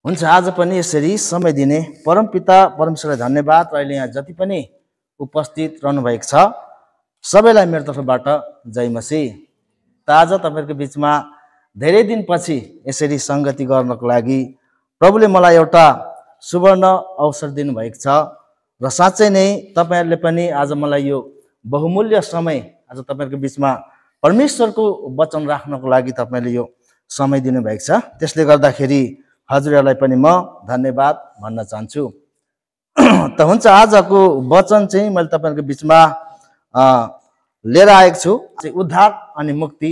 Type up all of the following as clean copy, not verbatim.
हुन्छ। आज पनि यसरी समय दिने परमपिता परमेश्वरलाई धन्यवाद। र अहिले यहाँ जति पनि उपस्थित रहनु भएको छ सबैलाई मेरो तर्फबाट जय मसीह। त आज तपाईहरुको बीचमा धेरै दिनपछि यसरी संगति गर्नको लागि प्रभुले मलाई एउटा सुवर्ण अवसर दिनुभएको छ र साँच्चै नै तपाईहरुले पनि आज मलाई यो बहुमूल्य समय आज तपाईहरुको बीचमा परमेश्वरको वचन राख्नको लागि तपाईले यो समय दिनुभएको छ। त्यसले गर्दाखेरि हजुरहरूलाई पनि म धन्यवाद भन्न चाहन्छु। त हुन्छ, आजको वचन चाहिँ मैले तपाईहरुको बीचमा लिएर आएको छु उद्धार अनि मुक्ति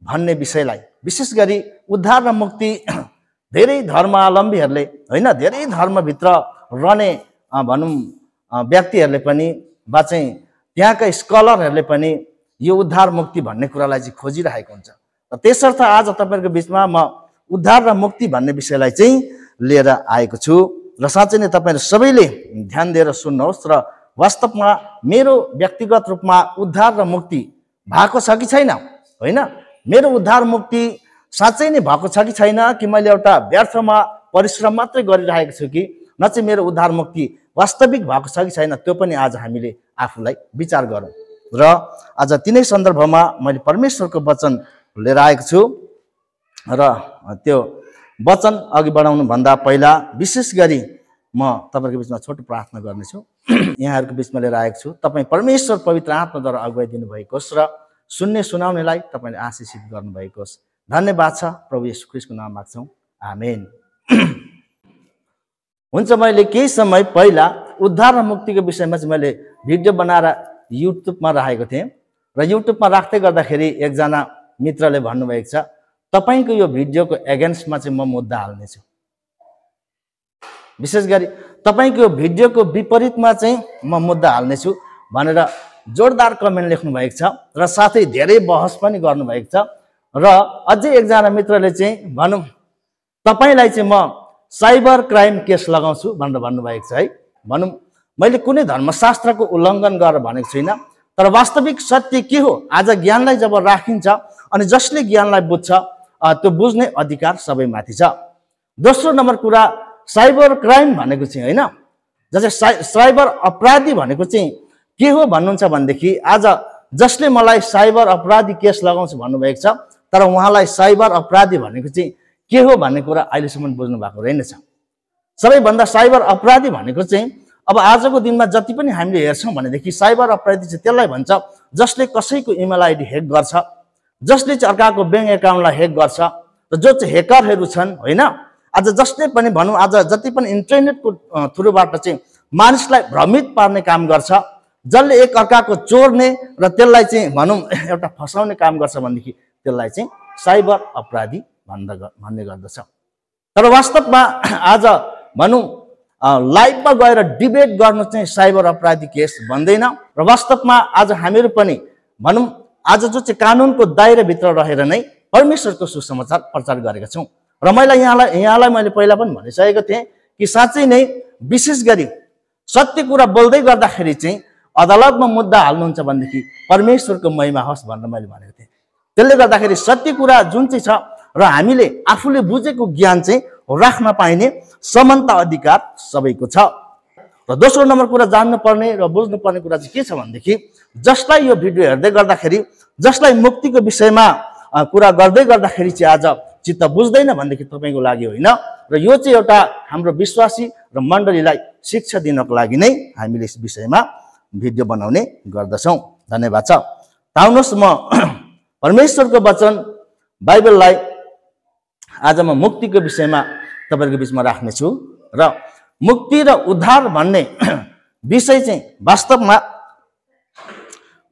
भन्ने विषयलाई। विशेष गरी उद्धार र मुक्ति धेरै धर्मावलम्बीहरूले हैन, धेरै धर्मभित्र रहने भनौं व्यक्तिहरूले पनि वा चाहिँ त्यहाँका स्कलरहरूले पनि यो उद्धार मुक्ति भन्ने कुरालाई चाहिँ खोजिरहेको हुन्छ। र त्यसर्थ आज तपाईहरुको बीचमा म उद्धार र मुक्ति भन्ने विषयलाई चाहिँ लिएर आएको छु र साँच्चै नै तपाईहरु सबैले ध्यान दिएर सुन्नुहोस्। र वास्तवमा मेरो व्यक्तिगत रूपमा उद्धार र मुक्ति भएको छ कि छैन, हैन, मेरो उद्धार मुक्ति साँच्चै नै भएको छ कि छैन, कि मैले एउटा व्यर्थमा परिश्रम मात्रै गरिरहेको छु कि न चाहिँ मेरो उद्धार मुक्ति वास्तविक भएको छ कि छैन, त्यो पनि आज हामीले आफूलाई विचार गरौँ। र आज तिनै सन्दर्भमा मैले परमेश्वरको वचन लिएर आएको छु र त्यो वचन अघि बढाउनु भन्दा पहिला विशेष गरी म तपाईहरुको बीचमा छोटो प्रार्थना गर्नेछु। यहाँहरुको बीचमा लिएर आएको छु। तपाई परमेश्वर पवित्र आत्माद्वारा अगुवाई दिनुभएको होस् र सुन्ने सुनाउनेलाई तपाईले आशीषित गर्नुभएको होस्। धन्यवाद छ प्रभु येशू ख्रीष्टको नाममा माग्छौं, आमेन। हुन्छ, मैले केही समय पहिला उद्धार र मुक्तिको विषयमा चाहिँ मैले भिडियो बनाएर युट्युबमा राखेको थिएँ र युट्युबमा राख्दै गर्दाखेरि एकजना मित्रले भन्नुभएको छ तपाईको यो भिडियोको एगेन्स्टमा चाहिँ म मुद्दा हाल्नेछु। विशेष गरी तपाईको यो भिडियोको विपरीतमा चाहिँ म मुद्दा हाल्नेछु भनेर जोरदार कमेन्ट लेख्नु भएको छ र साथै धेरै बहस पनि गर्नु भएको छ। र अझै एकजना मित्रले चाहिँ भनौं तपाईलाई चाहिँ म साइबर क्राइम केस लगाउँछु भनेर भन्नुभएको छ है। भनौं मैले कुनै धर्मशास्त्रको उल्लङ्घन गरेर भनेको छुइनँ, तर वास्तविक सत्य के हो आज ज्ञानलाई जब राखिन्छ अनि जसले ज्ञानलाई बुझ्छ त्यो बुझ्ने अधिकार सबैमाथि छ। दोस्रो नम्बर कुरा साइबर क्राइम भनेको चाहिँ हैन, जस्तै साइबर अपराधी भनेको चाहिँ के हो भन्नुहुन्छ भनेदेखि आज जसले मलाई साइबर अपराधी केस लगाउँछु भन्नुभएको छ, तर उहाँलाई साइबर अपराधी भनेको चाहिँ के हो भन्ने कुरा अहिलेसम्म बुझ्नु भएको रहेनछ। सबैभन्दा साइबर अपराधी भनेको चाहिँ अब आजको दिनमा जति पनि हामीले हेर्छौं भनेदेखि साइबर अपराधी चाहिँ त्यसलाई भन्छ जसले कसैको इमेल आइडी हेक गर्छ, जसले चाहिँ अर्काको बैंक एकाउन्टलाई हेक गर्छ, र जो चाहिँ हेकरहरू छन् हैन, आज जसले पनि भनौं आज जति पनि इन्टरनेटको थ्रुबाट चाहिँ मानिसलाई भ्रमित पार्ने काम गर्छ, जसले एक अर्काको चोर्ने र त्यसलाई चाहिँ भनौं एउटा फसाउने काम गर्छ भनेदेखि त्यसलाई चाहिँ साइबर अपराधी भन्ने गर्दछ। तर वास्तवमा आज भनौं लाइभमा गएर डिबेट गर्नु चाहिँ साइबर अपराधी केस भन्दैन। र वास्तवमा आज हामीहरू पनि भनौं आज जो चाहिँ कानुनको दायराभित्र रहेर नै परमेश्वरको सुसमाचार प्रचार गरेका छौं। र यहाँलाई मैले पहिला पनि भनिसकेको थिएँ कि साँच्चै नै विशेष गरी सत्य कुरा बोल्दै गर्दाखेरि चाहिँ अदालतमा मुद्दा हाल्नुहुन्छ भनेदेखि परमेश्वरको महिमा होस् भनेर मैले भनेको थिएँ। त्यसले गर्दाखेरि सत्य कुरा जुन चाहिँ छ र हामीले आफूले बुझेको ज्ञान चाहिँ राख्न पाइने समानता अधिकार सबैको छ। र दोस्रो नम्बर कुरा जान्नुपर्ने र बुझ्नुपर्ने कुरा चाहिँ के छ भनेदेखि जसलाई यो भिडियो हेर्दै गर्दाखेरि जसलाई मुक्तिको विषयमा कुरा गर्दै गर्दाखेरि चाहिँ आज चित्त बुझ्दैन भनेदेखि तपाईको लागि होइन, र यो चाहिँ एउटा हाम्रो विश्वासी र मण्डलीलाई शिक्षा दिनको लागि नै हामीले यस विषयमा भिडियो बनाउने गर्दछौं। धन्यवाद छ। आउनुहोस् म परमेश्वरको वचन बाइबललाई आज म मुक्तिको विषयमा तपाईहरुको बीचमा राख्नेछु। र मुक्ति र उद्धार भन्ने विषय चाहिँ वास्तवमा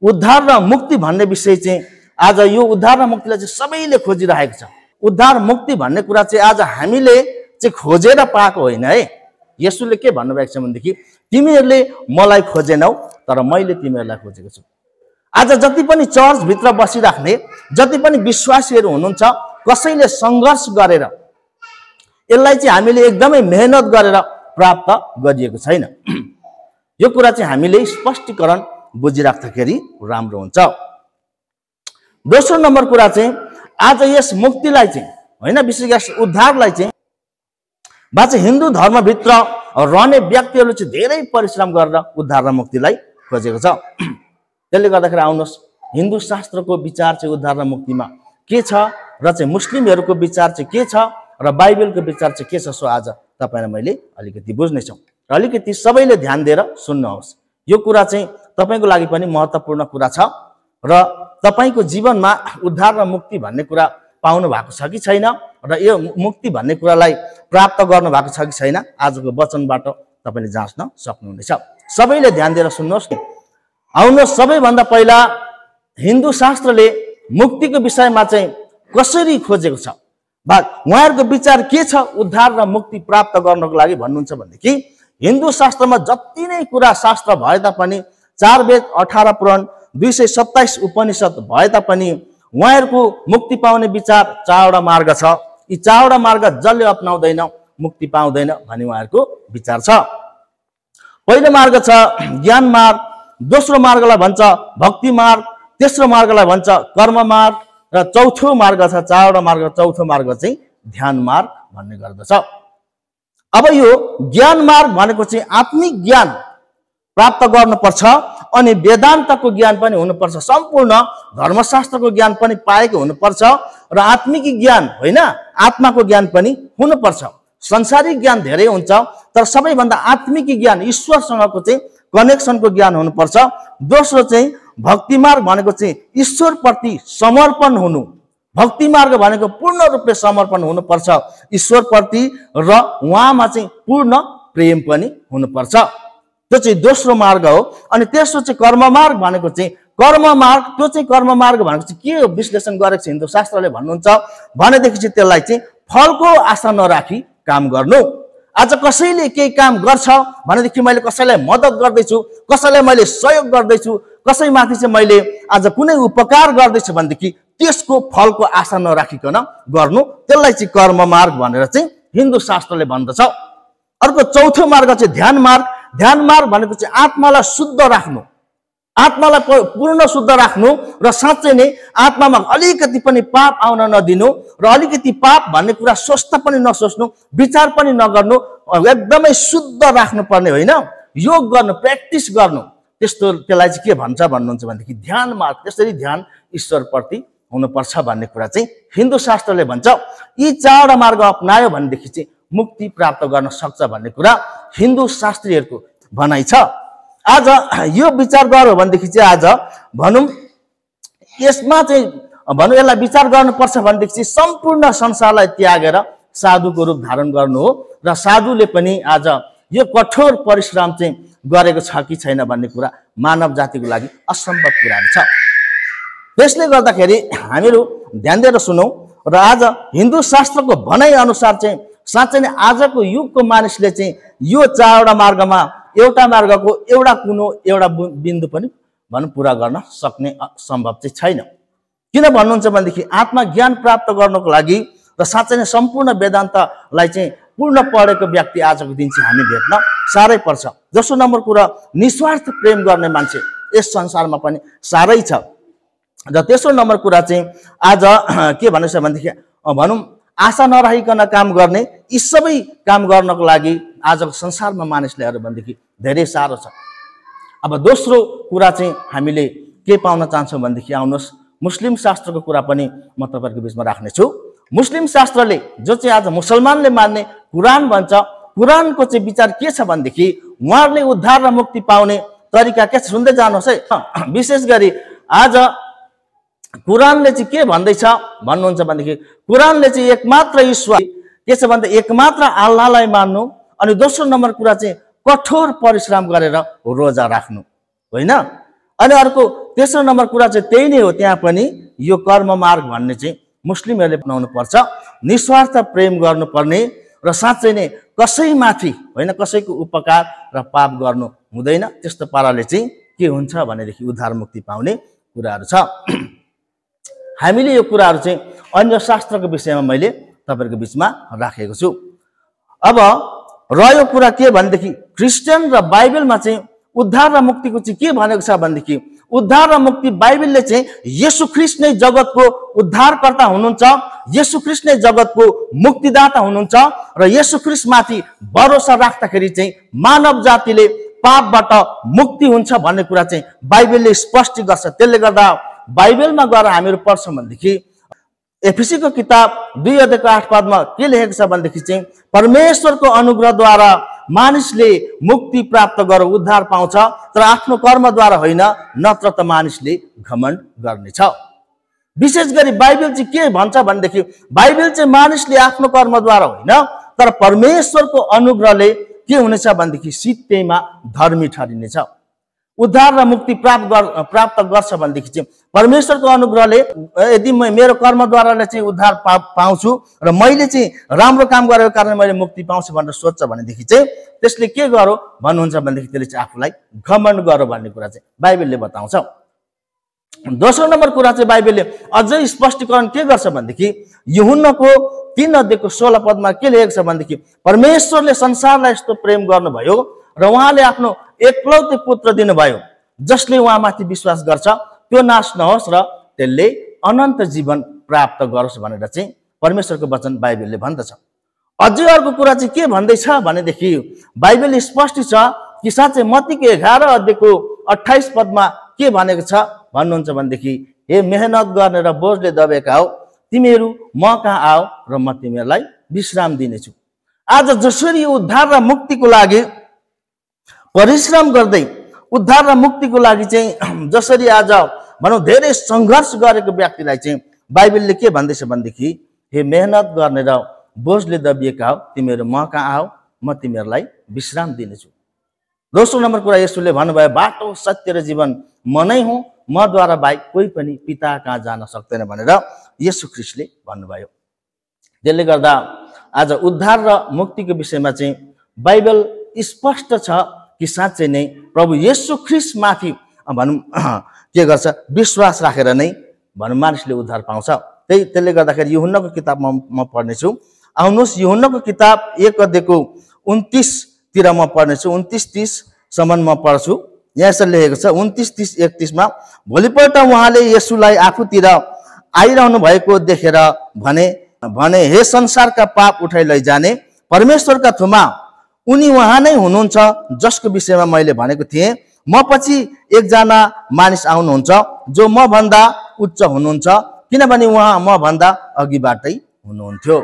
उद्धार र मुक्ति भन्ने विषय चाहिँ आज यो उद्धार र मुक्तिलाई चाहिँ सबैले खोजिरहेको छ। उद्धार मुक्ति भन्ने कुरा चाहिँ आज हामीले चाहिँ खोजेर पाएको होइन है। येशूले के भन्नुभएको छ भनेदेखि तिमीहरूले मलाई खोजेनौ तर मैले तिमीहरूलाई खोजेको छु। आज जति पनि चर्च भित्र बसिराख्ने जति पनि विश्वासीहरू हुनुहुन्छ कसैले सङ्घर्ष गरेर यसलाई चाहिँ हामीले एकदमै मेहनत गरेर प्राप्त गरिएको छैन। यो कुरा चाहिँ हामीले स्पष्टीकरण बुझिराख्दाखेरि राम्रो हुन्छ। दोस्रो नम्बर कुरा चाहिँ आज यस मुक्तिलाई चाहिँ हैन, विशेष गरी उद्धारलाई चाहिँ वा चाहिँ हिन्दू धर्मभित्र रहने व्यक्तिहरूले चाहिँ धेरै परिश्रम गरेर उद्धार र मुक्तिलाई खोजेको छ। त्यसले गर्दाखेरि आउनुहोस्, हिन्दू शास्त्रको विचार चाहिँ उद्धार र मुक्तिमा के छ र चाहिँ मुस्लिमहरूको विचार चाहिँ के छ र बाइबलको विचार चाहिँ के छ, सो आज तपाईँलाई मैले अलिकति बुझ्नेछौँ र अलिकति सबैले ध्यान दिएर सुन्नुहोस्। यो कुरा चाहिँ तपाईँको लागि पनि महत्त्वपूर्ण कुरा छ र तपाईँको जीवनमा उद्धार र मुक्ति भन्ने कुरा पाउनु भएको छ कि छैन र यो मुक्ति भन्ने कुरालाई प्राप्त गर्नु भएको छ कि छैन, आजको वचनबाट तपाईँले जाँच्न सक्नुहुनेछ। सबैले ध्यान दिएर सुन्नुहोस्। आउनुहोस्, सबैभन्दा पहिला हिन्दू शास्त्रले मुक्तिको विषयमा चाहिँ कसरी खोजेको छ वा उहाँहरूको विचार के छ उद्धार र मुक्ति प्राप्त गर्नको लागि भन्नुहुन्छ भनेदेखि, हिन्दू शास्त्रमा जति नै कुरा शास्त्र भए तापनि 4 वेद 18 पुराण 227 उपनिषद भए तापनि उहाँहरूको मुक्ति पाउने विचार 4वटा मार्ग छ। यी 4वटा मार्ग जसले अपनाउँदैन मुक्ति पाउँदैन भन्ने उहाँहरूको विचार छ। पहिलो मार्ग छ ज्ञान मार्ग, दोस्रो मार्गलाई भन्छ भक्ति मार्ग, तेस्रो मार्गलाई भन्छ कर्म मार्ग र चौथो मार्ग छ 4वटा मार्ग, चौथो मार्ग चाहिँ ध्यान मार्ग भन्ने गर्दछ। अब यो ज्ञान मार्ग भनेको चाहिँ आत्मिक ज्ञान प्राप्त गर्नुपर्छ अनि वेदान्तको ज्ञान पनि हुनुपर्छ, सम्पूर्ण धर्मशास्त्रको ज्ञान पनि पाएको हुनुपर्छ र आत्मिक ज्ञान होइन आत्माको ज्ञान पनि हुनुपर्छ। संसारिक ज्ञान धेरै हुन्छ तर सबैभन्दा आत्मिक ज्ञान ईश्वरसँगको चाहिँ कनेक्सनको ज्ञान हुनुपर्छ। दोस्रो चाहिँ भक्ति मार्ग भनेको चाहिँ ईश्वरप्रति समर्पण हुनु, भक्ति मार्ग भनेको पूर्ण रूपले समर्पण हुनुपर्छ ईश्वरप्रति र उहाँमा चाहिँ पूर्ण प्रेम पनि हुनुपर्छ। त्यो चाहिँ दोस्रो मार्ग हो। अनि तेस्रो चाहिँ कर्म मार्ग भनेको चाहिँ कर्म मार्ग, त्यो चाहिँ कर्म मार्ग भनेको चाहिँ के विश्लेषण गरेको छ हिन्दू शास्त्रले भन्नुहुन्छ भनेदेखि चाहिँ त्यसलाई चाहिँ फलको आशा नराखी काम गर्नु। आज कसैले केही काम गर्छ भनेदेखि मैले कसैलाई मद्दत गर्दैछु, कसैलाई मैले सहयोग गर्दैछु, कसैमाथि चाहिँ मैले आज कुनै उपकार गर्दैछु भनेदेखि त्यसको फलको आशा नराखिकन गर्नु, त्यसलाई चाहिँ कर्म मार्ग भनेर चाहिँ हिन्दू शास्त्रले भन्दछ। अर्को चौथो मार्ग चाहिँ ध्यान मार्ग। ध्यान मार्ग भनेको चाहिँ आत्मालाई शुद्ध राख्नु, आत्मालाई पूर्ण शुद्ध राख्नु र साँच्चै नै आत्मामा अलिकति पनि पाप आउन नदिनु र अलिकति पाप भन्ने कुरा सोच्न पनि नसोच्नु, विचार पनि नगर्नु, एकदमै शुद्ध राख्नुपर्ने होइन, योग गर्नु, प्र्याक्टिस गर्नु। त्यसलाई चाहिँ के भन्छ भन्नुहुन्छ भनेदेखि ध्यान मार्ग। त्यसरी ध्यान ईश्वरप्रति हुनुपर्छ भन्ने कुरा चाहिँ हिन्दू शास्त्रले भन्छ। यी 4वटा मार्ग अपनायो भनेदेखि चाहिँ मुक्ति प्राप्त गर्न सक्छ भन्ने कुरा हिन्दू शास्त्रीहरूको भनाइ छ। आज यो विचार गर्यो भनेदेखि चाहिँ आज भनौँ यसमा चाहिँ भनौँ यसलाई विचार गर्नुपर्छ भनेदेखि चाहिँ सम्पूर्ण संसारलाई त्यागेर साधुको रूप धारण गर्नु हो र साधुले पनि आज यो कठोर परिश्रम चाहिँ गरेको छ कि छैन भन्ने कुरा मानव जातिको लागि असम्भव कुराहरू छ। त्यसले गर्दाखेरि हामीहरू ध्यान दिएर सुनौँ र आज हिन्दू शास्त्रको भनाइ अनुसार चाहिँ साँच्चै नै आजको युगको मानिसले चाहिँ यो 4वटा मार्गमा एउटा मार्गको एउटा कुनो एउटा बिन्दु पनि भनौँ पुरा गर्न सक्ने सम्भव चाहिँ छैन। किन भन्नुहुन्छ भनेदेखि आत्मा ज्ञान प्राप्त गर्नको लागि र साँच्चै नै सम्पूर्ण वेदान्तलाई चाहिँ पूर्ण पढेको व्यक्ति आजको दिन चाहिँ हामी भेट्न साह्रै पर्छ। दोस्रो नम्बर कुरा निस्वार्थ प्रेम गर्ने मान्छे यस संसारमा पनि साह्रै छ। र तेस्रो नम्बर कुरा चाहिँ आज के भनेछ भनेदेखि भनौँ आशा नराखिकन काम गर्ने, यी सबै काम गर्नको लागि आजको संसारमा मानिसले हेऱ्यो भनेदेखि धेरै साह्रो छ। अब दोस्रो कुरा चाहिँ हामीले के पाउन चाहन्छौँ भनेदेखि आउनुहोस् मुस्लिम शास्त्रको कुरा पनि म तपाईँहरूको बिचमा राख्नेछु। मुस्लिम शास्त्रले जो चाहिँ आज मुसलमानले मान्ने कुरान भन्छ, कुरानको चाहिँ विचार के छ भनेदेखि उहाँहरूले उद्धार र मुक्ति पाउने तरिका के छ सुन्दै जानुहोस् है। विशेष गरी आज कुरानले चाहिँ के भन्दैछ भन्नुहुन्छ भनेदेखि कुरानले चाहिँ एकमात्र ईश्वर के छ भन्दा एकमात्र अल्लाहलाई मान्नु, अनि दोस्रो नम्बर कुरा चाहिँ कठोर परिश्रम गरेर रोजा राख्नु होइन। अनि अर्को तेस्रो नम्बर कुरा चाहिँ त्यही नै हो, त्यहाँ पनि यो कर्म मार्ग भन्ने चाहिँ मुस्लिमहरूले अपनाउनु पर्छ। निस्वार्थ प्रेम गर्नुपर्ने र साँच्चै नै कसैमाथि होइन कसैको उपकार र पाप गर्नु हुँदैन। त्यस्तो पाराले चाहिँ के हुन्छ भनेदेखि उद्धार मुक्ति पाउने कुराहरू छ। हामीले यो कुराहरू चाहिँ अन्य शास्त्रको विषयमा मैले तपाईँहरूको बिचमा राखेको छु। अब रह्यो कुरा के भनेदेखि क्रिस्चियन र बाइबलमा चाहिँ उद्धार र मुक्तिको चाहिँ के भनेको छ भनेदेखि उद्धार र मुक्ति बाइबलले चाहिँ येशू ख्रीष्ट नै जगतको उद्धारकर्ता हुनुहुन्छ, येशू ख्रीष्ट नै जगतको मुक्तिदाता हुनुहुन्छ र येशू ख्रीष्टमाथि भरोसा राख्दाखेरि चाहिँ मानव जातिले पापबाट मुक्ति हुन्छ भन्ने कुरा चाहिँ बाइबलले स्पष्ट गर्छ। त्यसले गर्दा बाइबलमा गएर हामीहरू पढ्छौँ भनेदेखि एफिसीको किताब 2:8 के लेखेको छ भनेदेखि चाहिँ परमेश्वरको अनुग्रहद्वारा मानिसले मुक्ति प्राप्त गरेर उद्धार पाउँछ, तर आफ्नो कर्मद्वारा होइन, नत्र त मानिसले घमण्ड गर्नेछ। विशेष गरी बाइबल चाहिँ के भन्छ भनेदेखि बाइबल चाहिँ मानिसले आफ्नो कर्मद्वारा होइन, तर परमेश्वरको अनुग्रहले के हुनेछ भनेदेखि सित्तैमा धर्मी ठहरिनेछ। उद्धार र मुक्ति प्राप्त गर्छ भनेदेखि चाहिँ परमेश्वरको अनुग्रहले यदि म मेरो कर्मद्वाराले चाहिँ उद्धार पाउँछु र मैले चाहिँ राम्रो काम गरेको कारण मैले मुक्ति पाउँछु भनेर सोच्छ भनेदेखि चाहिँ त्यसले के गरौँ भन्नुहुन्छ भनेदेखि त्यसले चाहिँ आफूलाई घमण्ड गरौँ भन्ने कुरा चाहिँ बाइबलले बताउँछ। दोस्रो नम्बर कुरा चाहिँ बाइबलले अझै स्पष्टीकरण के गर्छ भनेदेखि यूहन्नाको 3:16 के लेखेको छ भनेदेखि परमेश्वरले संसारलाई यस्तो प्रेम गर्नुभयो र उहाँले आफ्नो एकलौटे पुत्र दिनुभयो, जसले उहाँमाथि विश्वास गर्छ त्यो नाश नहोस् र त्यसले अनन्त जीवन प्राप्त गरोस् भनेर चाहिँ परमेश्वरको वचन बाइबलले भन्दछ। अझै अर्को कुरा चाहिँ के भन्दैछ भनेदेखि बाइबल स्पष्ट छ कि साँच्चै मत्तीको 11:28 के भनेको छ भन्नुहुन्छ भनेदेखि हे मेहनत गर्ने र बोझले दबेका हो, तिमीहरू म कहाँ आओ र म तिमीहरूलाई विश्राम दिनेछु। आज जसरी उद्धार र मुक्तिको लागि परिश्रम गर्दै उद्धार र मुक्तिको लागि चाहिँ जसरी आज भनौँ धेरै सङ्घर्ष गरेको व्यक्तिलाई चाहिँ बाइबलले के भन्दैछ भनेदेखि हे मेहनत गर्ने र बोझले दबिएका हो, तिमीहरू म कहाँ आओ, म तिमीहरूलाई विश्राम दिनेछु। दोस्रो नम्बर कुरा येशूले भन्नुभयो बाटो सत्य र जीवन म नै हुँ, मद्वारा बाहेक कोही पनि पिता कहाँ जान सक्दैन भनेर येशू ख्रीष्टले भन्नुभयो। त्यसले गर्दा आज उद्धार र मुक्तिको विषयमा चाहिँ बाइबल स्पष्ट छ कि साँच्चै नै प्रभु येशू ख्रीष्टमाथि भनौँ के गर्छ विश्वास राखेर नै भनौँ मानिसले उद्धार पाउँछ। त्यसले गर्दाखेरि यूहन्नाको किताबमा म पढ्नेछु। आउनुहोस् यूहन्नाको किताब 1:29 म पढ्नेछु, 29-30 म पढ्छु। यहाँ यसरी लेखेको छ 29-30-31 भोलिपल्ट उहाँले येशूलाई आफूतिर आइरहनु भएको देखेर भने हे संसारका पाप उठाइ लैजाने परमेश्वरका थुमा उनी उहाँ नै हुनुहुन्छ जसको विषयमा मैले भनेको थिएँ, म पछि एकजना मानिस आउनुहुन्छ जो म भन्दा उच्च हुनुहुन्छ, किनभने उहाँ म भन्दा अघिबाटै हुनुहुन्थ्यो।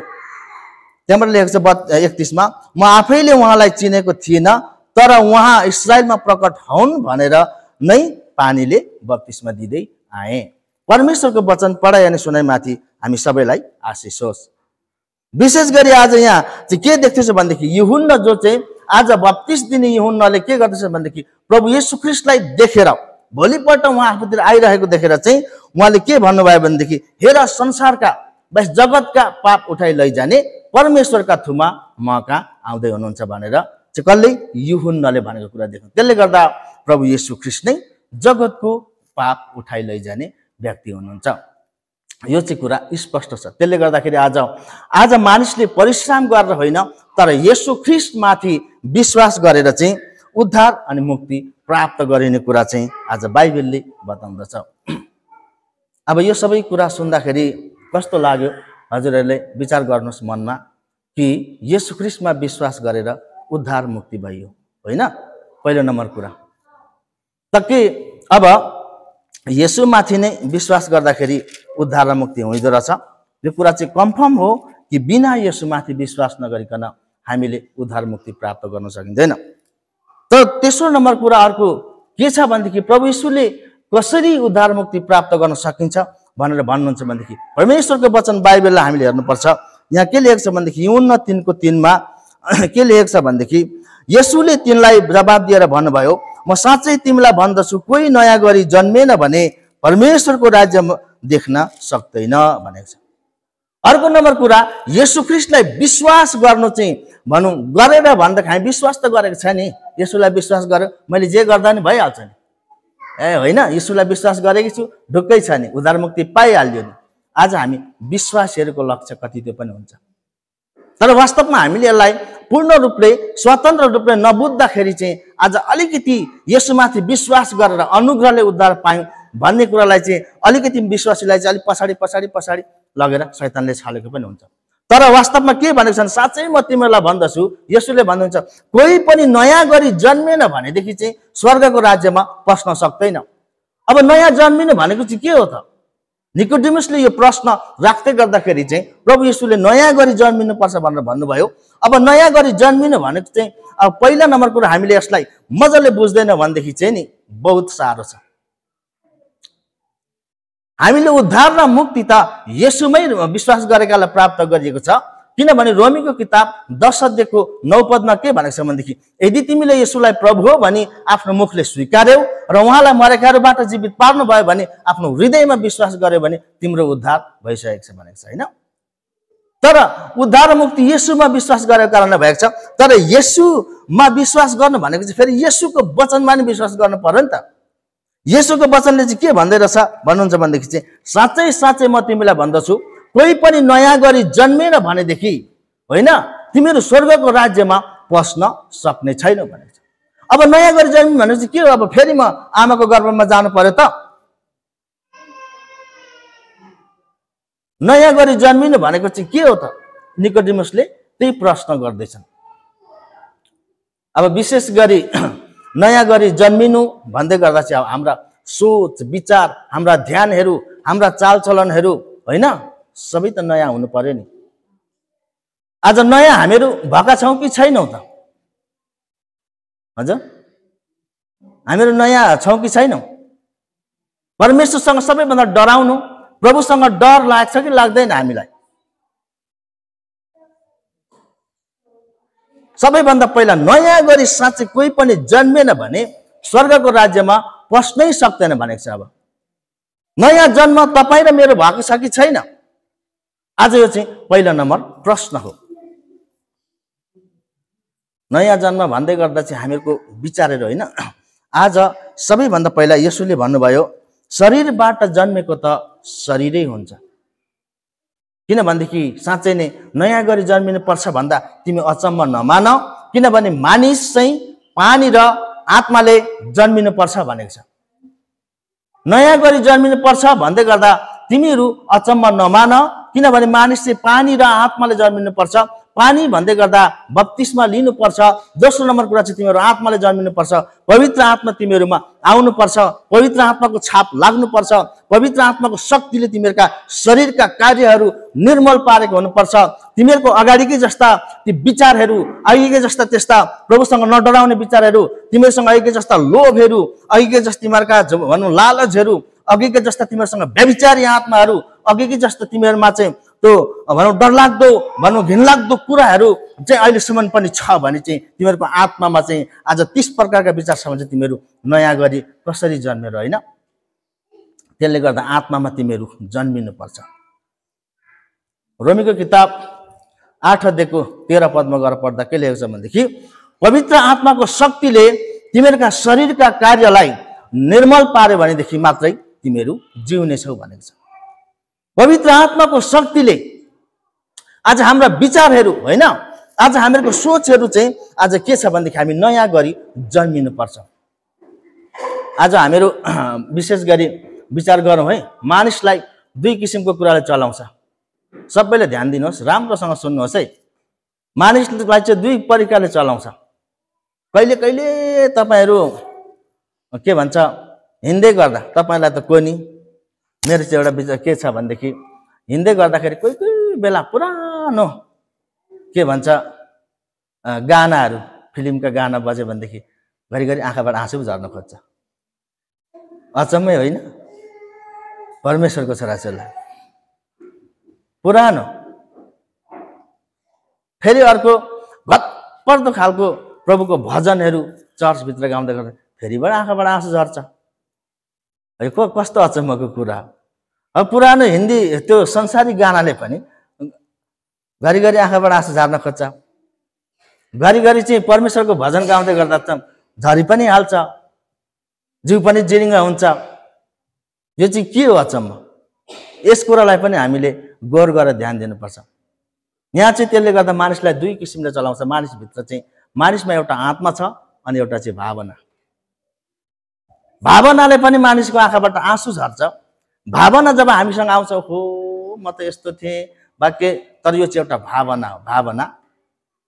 त्यहाँबाट लेखेको छ 31 म आफैले उहाँलाई चिनेको थिइनँ, तर उहाँ इस्राएलमा प्रकट हुन् भनेर नै पानीले बप्तिस्मा दिँदै आए। परमेश्वरको वचन पढाइ अनि सुनाइमाथि हामी सबैलाई आशिष होस्। विशेष गरी आज यहाँ चाहिँ के देख्दैछ भनेदेखि यूहन्ना जो चाहिँ आज बप्तिस दिने यूहन्नाले के गर्दैछ भनेदेखि प्रभु येशू ख्रीष्टलाई देखेर भोलिपल्ट उहाँ आफूतिर आइरहेको देखेर चाहिँ उहाँले के भन्नुभयो भनेदेखि हेर संसारका बस जगतका पाप उठाइ लैजाने परमेश्वरका थुमा म कहाँ आउँदै हुनुहुन्छ भनेर चाहिँ कसले यूहन्नाले भनेको कुरा देख्नु। त्यसले गर्दा प्रभु येशू ख्रीष्ट नै जगतको पाप उठाइ लैजाने व्यक्ति हुनुहुन्छ। यो चाहिँ कुरा स्पष्ट छ। त्यसले गर्दाखेरि आज मानिसले परिश्रम गरेर होइन, तर येशू ख्रीष्टमाथि विश्वास गरेर चाहिँ उद्धार अनि मुक्ति प्राप्त गरिने कुरा चाहिँ आज बाइबलले बताउँदछ। अब यो सबै कुरा सुन्दाखेरि कस्तो लाग्यो हजुरहरूले विचार गर्नुहोस् मनमा कि येशू ख्रीष्टमा विश्वास गरेर उद्धार मुक्ति भयो होइन। पहिलो नम्बर कुरा त के अब येशूमाथि नै विश्वास गर्दाखेरि उद्धार र मुक्ति हुँदो रहेछ। यो कुरा चाहिँ कन्फर्म हो कि बिना येशूमाथि विश्वास नगरिकन हामीले उद्धार मुक्ति प्राप्त गर्न सकिँदैन। तर तेस्रो नम्बर कुरा अर्को के छ भनेदेखि प्रभु येशूले कसरी उद्धार मुक्ति प्राप्त गर्न सकिन्छ भनेर भन्नुहुन्छ भनेदेखि परमेश्वरको वचन बाइबललाई हामीले हेर्नुपर्छ। यहाँ के लेखेको छ भनेदेखि यूहन्ना 3:3 के लेखेको छ भनेदेखि येशूले तिनलाई जवाब दिएर भन्नुभयो म साँच्चै तिमीलाई भन्दछु कोही नयाँ गरी जन्मेन भने परमेश्वरको राज्य देख्न सक्दैन भनेको छ। अर्को नम्बर कुरा येशू ख्रीष्टलाई विश्वास गर्नु चाहिँ भनौँ गरेर भन्दाखेरि हामी विश्वास त गरेको छ नि, येशूलाई विश्वास गर्यो मैले जे गर्दा नि भइहाल्छ नि, होइन येशूलाई विश्वास गरेकी छु ढुक्कै छ नि उद्धार मुक्ति पाइहाल्यो नि। आज हामी विश्वासीहरूको लक्ष्य कति त्यो पनि हुन्छ। तर वास्तवमा हामीले यसलाई पूर्ण रूपले स्वतन्त्र रूपले नबुझ्दाखेरि चाहिँ आज अलिकति यसुमाथि विश्वास गरेर अनुग्रहले उद्धार पायौँ भन्ने कुरालाई चाहिँ अलिकति विश्वासीलाई चाहिँ अलिक पछाडि लगेर शैतानले छालेको पनि हुन्छ। तर वास्तवमा के भनेको छ, साँच्चै म तिमीहरूलाई भन्दछु, यसुले भन्नुहुन्छ कोही पनि नयाँ गरी जन्मेन भनेदेखि चाहिँ स्वर्गको राज्यमा पस्न सक्दैन। अब नयाँ जन्मिनु भनेको चाहिँ के हो त? निकोडिमसले यो प्रश्न राख्दै गर्दाखेरि चाहिँ प्रभु येशूले नयाँ गरी जन्मिनु पर्छ भनेर भन्नुभयो। अब नयाँ गरी जन्मिनु भनेको चाहिँ अब पहिला नम्बर कुरा हामीले यसलाई मजाले बुझ्दैन भनेदेखि चाहिँ नि बहुत साह्रो छ। हामीले उद्धार र मुक्ति त येशूमै विश्वास गरेकालाई प्राप्त गरिएको छ। किनभने रोमीको किताब 10 अध्यायको 9 पदमा के भनेको छ भनेदेखि यदि तिमीले येशूलाई प्रभु हो भनी आफ्नो मुखले स्वीकार्यौ र उहाँलाई मरेकाहरूबाट जीवित पार्नु भयो भने आफ्नो हृदयमा विश्वास गर्यो भने तिम्रो उद्धार भइसकेको छ भनेको छ, हैन? तर उद्धार र मुक्ति येशूमा विश्वास गरेको कारणले भएको छ। तर येशूमा विश्वास गर्नु भनेको चाहिँ फेरि येशूको वचनमा नि विश्वास गर्नु पर्यो नि त। येशूको वचनले चाहिँ के भन्दै रहेछ भन्नुहुन्छ भनेदेखि चाहिँ साँच्चै साँच्चै म तिमीलाई भन्दछु कोही पनि नयाँ गरी जन्मेन भनेदेखि होइन तिमीहरू स्वर्गको राज्यमा पस्न सक्ने छैन भनेको छ। अब नयाँ गरी जन्मिनु भनेको चाहिँ के हो? अब फेरि म आमाको गर्भमा जानु पर्यो त? नयाँ गरी जन्मिनु भनेको चाहिँ के हो त? निकोडिमसले त्यही प्रश्न गर्दैछन्। अब विशेष गरी नयाँ गरी जन्मिनु भन्दै गर्दा चाहिँ अब हाम्रा सोच विचार, हाम्रा ध्यानहरू, हाम्रा चालचलनहरू होइन सबै त नयाँ हुनु पर्यो नि। आज नयाँ हामीहरू भएका छौँ कि छैनौँ त? हजुर, हामीहरू नयाँ छौँ कि छैनौँ? परमेश्वरसँग सबैभन्दा डराउनु, प्रभुसँग डर लाग्छ कि लाग्दैन हामीलाई? सबैभन्दा पहिला नयाँ गरी साँच्चै कोही पनि जन्मेन भने स्वर्गको राज्यमा पस्नै सक्दैन भनेको छ। अब नयाँ जन्म तपाईँ र मेरो भएको छ कि छैन? आज यो चाहिँ पहिलो नम्बर प्रश्न हो। नयाँ जन्म भन्दै गर्दा चाहिँ हामीहरूको विचारहरू होइन। आज सबैभन्दा पहिला येशूले भन्नुभयो शरीरबाट जन्मेको त शरीरै हुन्छ। किनभनेदेखि साँच्चै नै नयाँ गरी जन्मिनु पर्छ भन्दा तिमी अचम्म नमान, किनभने मानिस चाहिँ पानी र आत्माले जन्मिनु पर्छ भनेको छ। नयाँ गरी जन्मिनु पर्छ भन्दै गर्दा तिमीहरू अचम्म नमान, किनभने मानिस चाहिँ पानी र आत्माले जन्मिनु पर्छ। पानी भन्दै गर्दा बप्तिस्मा लिनुपर्छ। दोस्रो नम्बर कुरा चाहिँ तिमीहरू आत्माले जन्मिनुपर्छ। पवित्र आत्मा तिमीहरूमा आउनुपर्छ। पवित्र आत्माको छाप लाग्नुपर्छ। पवित्र आत्माको शक्तिले तिमीहरूका शरीरका कार्यहरू निर्मल पारेको हुनुपर्छ। तिमीहरूको अगाडिकै जस्ता ती विचारहरू, अघिकै जस्ता त्यस्ता प्रभुसँग नडराउने विचारहरू, तिमीहरूसँग अघिकै जस्ता लोभहरू, अघिकै जस्ता तिमीहरूका भनौँ लालचहरू, अघिकै जस्ता तिमीहरूसँग व्यभिचारी आत्माहरू, अघिकै जस्ता तिमीहरूमा चाहिँ त्यो भनौँ डरलाग्दो भनौँ घिनलाग्दो कुराहरू चाहिँ अहिलेसम्म पनि छ भने चाहिँ तिमीहरूको आत्मामा चाहिँ आज 30 प्रकारका विचार छ भने चाहिँ तिमीहरू नयाँ गरी कसरी जन्मेर होइन? त्यसले गर्दा आत्मामा तिमीहरू जन्मिनुपर्छ। रोमीको किताब 8 अध्यायको 13 पदमा गएर पढ्दा के लेखेको छ भनेदेखि पवित्र आत्माको शक्तिले तिमीहरूका शरीरका कार्यलाई निर्मल पार्यो भनेदेखि मात्रै तिमीहरू जिउनेछौ भनेको छ। पवित्र आत्माको शक्तिले आज हाम्रा विचारहरू होइन, आज हामीहरूको सोचहरू चाहिँ आज के छ भनेदेखि हामी नयाँ गरी जन्मिनुपर्छ। आज हामीहरू विशेष गरी विचार गरौँ है, मानिसलाई 2 किसिमको कुराले चलाउँछ। सबैले ध्यान दिनुहोस्, राम्रोसँग सुन्नुहोस् है। मानिसलाई चाहिँ 2 प्रकारले चलाउँछ। कहिले कहिले तपाईँहरू के भन्छ हिँड्दै गर्दा तपाईँलाई त कोही नि, मेरो चाहिँ एउटा विचार के छ भनेदेखि हिँड्दै गर्दाखेरि कोही कोही बेला पुरानो के भन्छ गानाहरू, फिल्मका गाना बज्यो भनेदेखि घरिघरि आँखाबाट आँसु झर्न खोज्छ। अचम्मै होइन? परमेश्वरको छोराछोरीलाई पुरानो फेरि अर्को भत्पर्दो खालको प्रभुको भजनहरू चर्चभित्र गाउँदै गर्दा फेरिबाट आँखाबाट आँसु झर्छ। कस्तो अचम्मको कुरा। अब पुरानो हिन्दी त्यो संसारी गानाले पनि घरिघरि आँखाबाट आँसु झार्न खोज्छ। घरिघरि चाहिँ परमेश्वरको भजन गाउँदै गर्दा त झरी पनि हाल्छ, जिउ पनि जिरिङ्ग हुन्छ। यो चाहिँ के हो अचम्म? यस कुरालाई पनि हामीले गौर गरेर ध्यान दिनुपर्छ। यहाँ चाहिँ त्यसले गर्दा मानिसलाई दुई किसिमले चलाउँछ। मानिसभित्र चाहिँ मानिसमा एउटा आत्मा छ अनि एउटा चाहिँ भावना। भावनाले पनि मानिसको आँखाबाट आँसु झर्छ। भावना जब हामीसँग आउँछ, हो म त यस्तो थिएँ वाक्य, तर यो चाहिँ एउटा भावना हो, भावना।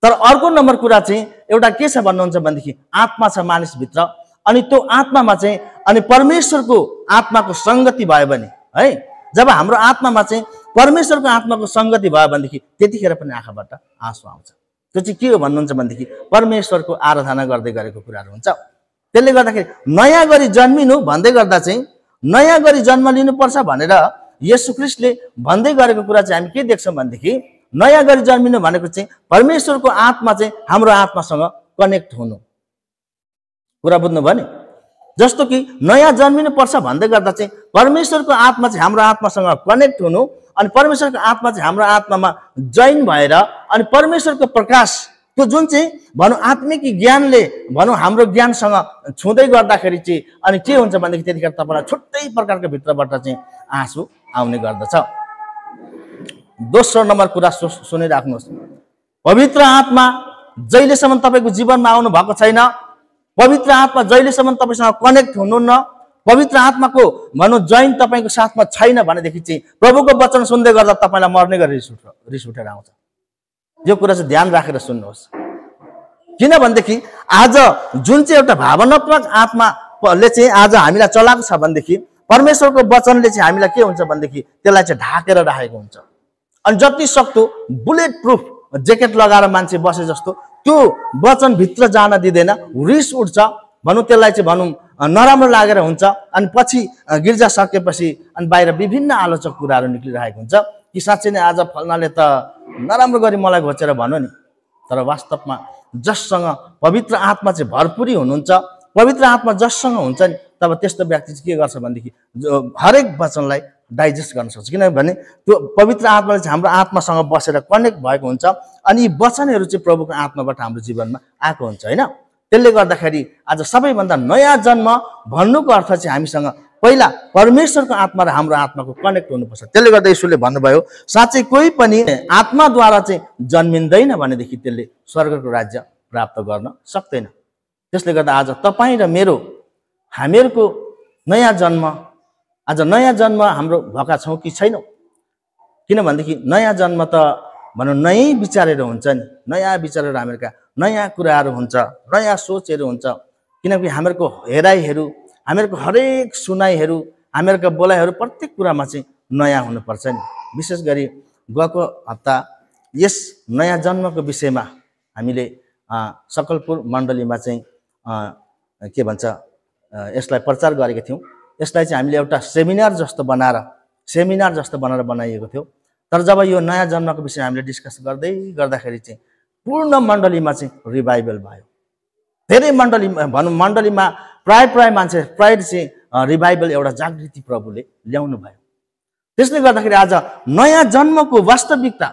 तर अर्को नम्बर कुरा चाहिँ एउटा के छ भन्नुहुन्छ भनेदेखि आत्मा छ मानिसभित्र, अनि त्यो आत्मामा चाहिँ अनि परमेश्वरको आत्माको सङ्गति भयो भने है, जब हाम्रो आत्मामा चाहिँ परमेश्वरको आत्माको सङ्गति भयो भनेदेखि त्यतिखेर पनि आँखाबाट आँसु आउँछ। त्यो चाहिँ के हो भन्नुहुन्छ भनेदेखि परमेश्वरको आराधना गर्दै गरेको कुराहरू हुन्छ। त्यसले गर्दाखेरि नयाँ गरी जन्मिनु भन्दै गर्दा चाहिँ नयाँ गरी जन्म लिनुपर्छ भनेर येशू ख्रीष्टले भन्दै गरेको कुरा चाहिँ हामी के देख्छौँ भनेदेखि नयाँ गरी जन्मिनु भनेको चाहिँ परमेश्वरको आत्मा चाहिँ हाम्रो आत्मासँग कनेक्ट हुनु। कुरा बुझ्नुभयो नि? जस्तो कि नयाँ जन्मिनु पर्छ भन्दै गर्दा चाहिँ परमेश्वरको आत्मा चाहिँ हाम्रो आत्मासँग कनेक्ट हुनु, अनि परमेश्वरको आत्मा चाहिँ हाम्रो आत्मामा जोइन भएर अनि परमेश्वरको प्रकाश त्यो जुन चाहिँ भनौँ आत्मिक ज्ञानले भनौँ हाम्रो ज्ञानसँग छुँदै गर्दाखेरि चाहिँ अनि के हुन्छ भनेदेखि त्यतिखेर तपाईँलाई छुट्टै प्रकारको भित्रबाट चाहिँ आँसु आउने गर्दछ। दोस्रो नम्बर कुरा सुनिराख्नुहोस्, पवित्र आत्मा जहिलेसम्म तपाईँको जीवनमा आउनु भएको छैन, पवित्र आत्मा जहिलेसम्म तपाईँसँग कनेक्ट हुनुहुन्न, पवित्र आत्माको भनौँ जोइन तपाईँको साथमा छैन भनेदेखि चाहिँ प्रभुको वचन सुन्दै गर्दा तपाईँलाई मर्ने गरी रिस उठेर आउँछ। यो कुरा चाहिँ ध्यान राखेर सुन्नुहोस्। किनभनेदेखि आज जुन चाहिँ एउटा भावनात्मक आत्माले चाहिँ आज हामीलाई चलाएको छ भनेदेखि परमेश्वरको वचनले चाहिँ हामीलाई के हुन्छ भनेदेखि त्यसलाई चाहिँ ढाकेर राखेको हुन्छ। अनि जति सक्दो बुलेट प्रुफ ज्याकेट लगाएर मान्छे बसे जस्तो त्यो वचनभित्र जान दिँदैन, रिस उठ्छ भनौँ, त्यसलाई चाहिँ भनौँ नराम्रो लागेर हुन्छ। अनि पछि गिर्जा सकेपछि अनि बाहिर विभिन्न आलोचक कुराहरू निक्लिरहेको हुन्छ कि साँच्चै नै आज फल्नाले त नराम्रो गरी मलाई घोचेर भन्यो नि। तर वास्तवमा जससँग पवित्र आत्मा चाहिँ भरपुरी हुनुहुन्छ, पवित्र आत्मा जससँग हुन्छ नि, तब त्यस्तो व्यक्ति चाहिँ के गर्छ भनेदेखि हरेक वचनलाई डाइजेस्ट गर्न सक्छ। किनभने त्यो पवित्र आत्माले चाहिँ हाम्रो आत्मासँग बसेर कनेक्ट भएको हुन्छ अनि यी वचनहरू चाहिँ प्रभुको आत्माबाट हाम्रो जीवनमा आएको हुन्छ होइन। त्यसले गर्दाखेरि आज सबैभन्दा नयाँ जन्म भन्नुको अर्थ चाहिँ हामीसँग पहिला परमेश्वरको आत्मा र हाम्रो आत्माको कनेक्ट हुनुपर्छ। त्यसले गर्दा यसुले भन्नुभयो साँच्चै कोही पनि आत्माद्वारा चाहिँ जन्मिँदैन भनेदेखि त्यसले स्वर्गको राज्य प्राप्त गर्न सक्दैन। त्यसले गर्दा आज तपाईँ र मेरो हामीहरूको नयाँ जन्म, आज नयाँ जन्म हाम्रो भएका छौँ कि छैनौँ? किनभनेदेखि नयाँ जन्म त भनौँ नयाँ विचारहरू हुन्छ नि, नयाँ विचारहरू हामीहरूका नयाँ कुराहरू हुन्छ, नयाँ सोचहरू हुन्छ। किनकि हामीहरूको हेराइहरू, हामीहरूको हरेक सुनाइहरू, हामीहरूका बोलाइहरू प्रत्येक कुरामा चाहिँ नयाँ हुनुपर्छ नि। विशेष गरी गएको हप्ता यस नयाँ जन्मको विषयमा हामीले सकलपुर मण्डलीमा चाहिँ के भन्छ यसलाई प्रचार गरेका थियौँ। यसलाई चाहिँ हामीले एउटा सेमिनार जस्तो बनाएर बनाइएको थियो। तर जब यो नयाँ जन्मको विषय हामीले डिस्कस गर्दै गर्दाखेरि चाहिँ पूर्ण मण्डलीमा चाहिँ रिभाइभल भयो। धेरै मण्डलीमा प्राय मान्छे चाहिँ रिभाइभल एउटा जागृति प्रभुले ल्याउनु भयो। त्यसले गर्दाखेरि आज नयाँ जन्मको वास्तविकता,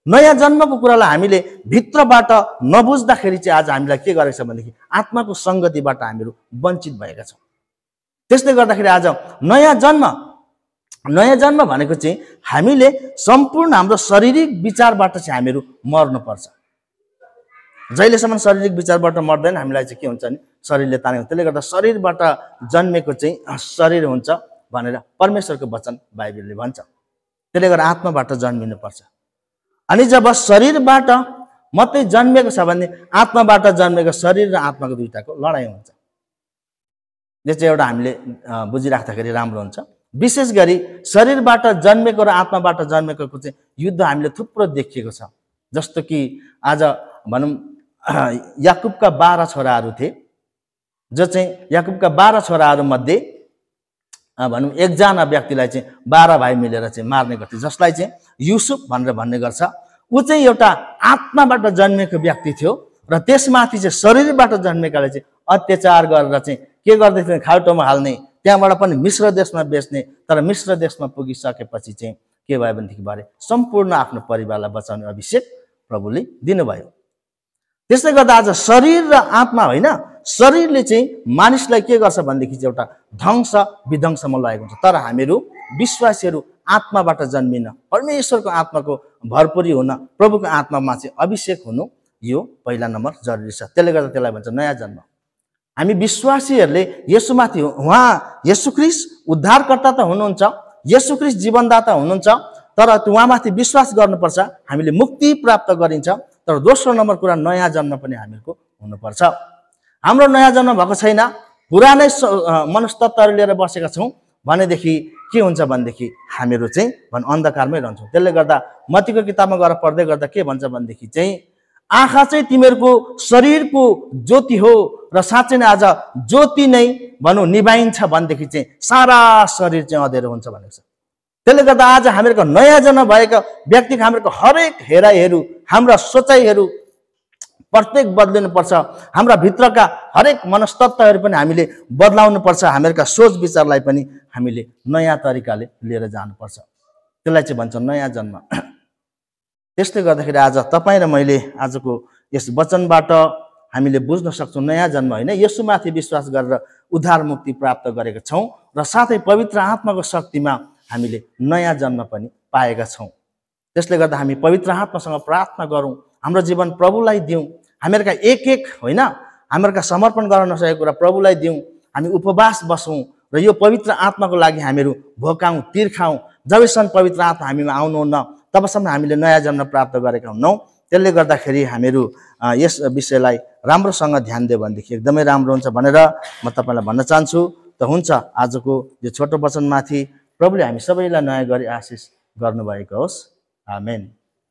नयाँ जन्मको कुरालाई हामीले भित्रबाट नबुझ्दाखेरि चाहिँ आज हामीलाई के गरेको छ भनेदेखि आत्माको सङ्गतिबाट हामीहरू वञ्चित भएका छौँ। त्यसले गर्दाखेरि आज नयाँ जन्म भनेको चाहिँ हामीले सम्पूर्ण हाम्रो शारीरिक विचारबाट चाहिँ हामीहरू मर्नुपर्छ। जहिलेसम्म शारीरिक विचारबाट मर्दैन हामीलाई चाहिँ के हुन्छ नि, शरीरले तानेको। त्यसले गर्दा शरीरबाट जन्मेको चाहिँ शरीर हुन्छ भनेर परमेश्वरको वचन बाइबलले भन्छ। त्यसले गर्दा आत्माबाट जन्मिनुपर्छ। अनि जब शरीरबाट मात्रै जन्मेको छ भने आत्माबाट जन्मेको शरीर र आत्माको दुईटाको लडाइँ हुन्छ। यो चाहिँ एउटा हामीले बुझिराख्दाखेरि राम्रो हुन्छ। विशेष गरी शरीरबाट जन्मेको र आत्माबाट जन्मेको चाहिँ युद्ध हामीले थुप्रो देखिएको छ। जस्तो कि आज भनौँ याकुबका 12 छोराहरू थिए, जो चाहिँ याकुबका 12 छोराहरू मध्ये भनौँ एकजना व्यक्तिलाई चाहिँ 12 भाइ मिलेर चाहिँ मार्ने गर्थे, जसलाई चाहिँ युसुफ भनेर भन्ने गर्छ। ऊ चाहिँ एउटा आत्माबाट जन्मेको व्यक्ति थियो र त्यसमाथि चाहिँ शरीरबाट जन्मेकाले चाहिँ अत्याचार गरेर चाहिँ के गर्दै थियो, खाल्टोमा हाल्ने, त्यहाँबाट पनि मिश्र देशमा बेच्ने। तर मिश्र देशमा पुगिसकेपछि चाहिँ के भयो भनेदेखि भरे सम्पूर्ण आफ्नो परिवारलाई बचाउने अभिषेक प्रभुले दिनुभयो। त्यसले गर्दा आज शरीर र आत्मा होइन, शरीरले चाहिँ मानिसलाई के गर्छ भनेदेखि चाहिँ एउटा ध्वंस विध्वंसमा लगेको हुन्छ। तर हामीहरू विश्वासीहरू आत्माबाट जन्मिन, परमेश्वरको आत्माको भरपुरी हुन, प्रभुको आत्मामा चाहिँ अभिषेक हुनु यो पहिला नम्बर जरुरी छ। त्यसले गर्दा त्यसलाई भन्छ नयाँ जन्म। हामी विश्वासीहरूले यसुमाथि, उहाँ येशू ख्रीष्ट उद्धारकर्ता त हुनुहुन्छ, येशू ख्रीष्ट जीवनदाता हुनुहुन्छ, तर उहाँमाथि विश्वास गर्नुपर्छ, हामीले मुक्ति प्राप्त गरिन्छ। तर दोस्रो नम्बर कुरा नयाँ जन्म पनि हामीहरूको हुनुपर्छ। हाम्रो नयाँ जन्म भएको छैन, पुरानै मनस्तत्वहरू लिएर बसेका छौँ भनेदेखि के हुन्छ भनेदेखि हामीहरू चाहिँ अन्धकारमै रहन्छौँ। त्यसले गर्दा मत्तीको किताबमा गएर पढ्दै गर्दा के भन्छ भनेदेखि चाहिँ आँखा चाहिँ तिमीहरूको शरीरको ज्योति हो र साँच्चै नै आज ज्योति नै भनौँ निभाइन्छ भनेदेखि चाहिँ सारा शरीर चाहिँ अँधेरो हुन्छ भनेको छ। त्यसले गर्दा आज हामीहरूको नयाँ जन्म भएका व्यक्तिको हामीहरूको हरेक हेराइहरू, हाम्रा सोचाइहरू प्रत्येक बदलिनुपर्छ। हाम्रा भित्रका हरेक मनस्तत्वहरू पनि हामीले बदलाउनु पर्छ। हामीहरूका सोच विचारलाई पनि हामीले नयाँ तरिकाले लिएर जानुपर्छ। त्यसलाई चाहिँ भन्छ नयाँ जन्म। त्यसले गर्दाखेरि आज तपाईँ र मैले आजको यस वचनबाट हामीले बुझ्न सक्छौँ नयाँ जन्म होइन, यसुमाथि विश्वास गरेर उद्धार मुक्ति प्राप्त गरेका छौँ र साथै पवित्र आत्माको शक्तिमा हामीले नयाँ जन्म पनि पाएका छौँ। त्यसले गर्दा हामी पवित्र आत्मासँग प्रार्थना गरौँ, हाम्रो जीवन प्रभुलाई दिउँ, हामीहरूका एक होइन हामीहरूका समर्पण गर्न नसकेको कुरा प्रभुलाई दिउँ, हामी उपवास बसौँ र यो पवित्र आत्माको लागि हामीहरू भोकाउँ, तिर्खाउँ। जबसम्म पवित्र आत्मा हामीमा आउनुहुन्न तबसम्म हामीले नयाँ जन्म प्राप्त गरेका हुन्नौँ। त्यसले गर्दाखेरि हामीहरू यस विषयलाई राम्रोसँग ध्यान दियो भनेदेखि एकदमै राम्रो हुन्छ भनेर म तपाईँलाई भन्न चाहन्छु। त हुन्छ, आजको यो छोटो वचनमाथि प्रभुले हामी सबैलाई नयाँ गरी आशिष गर्नुभएको होस्। आमेन।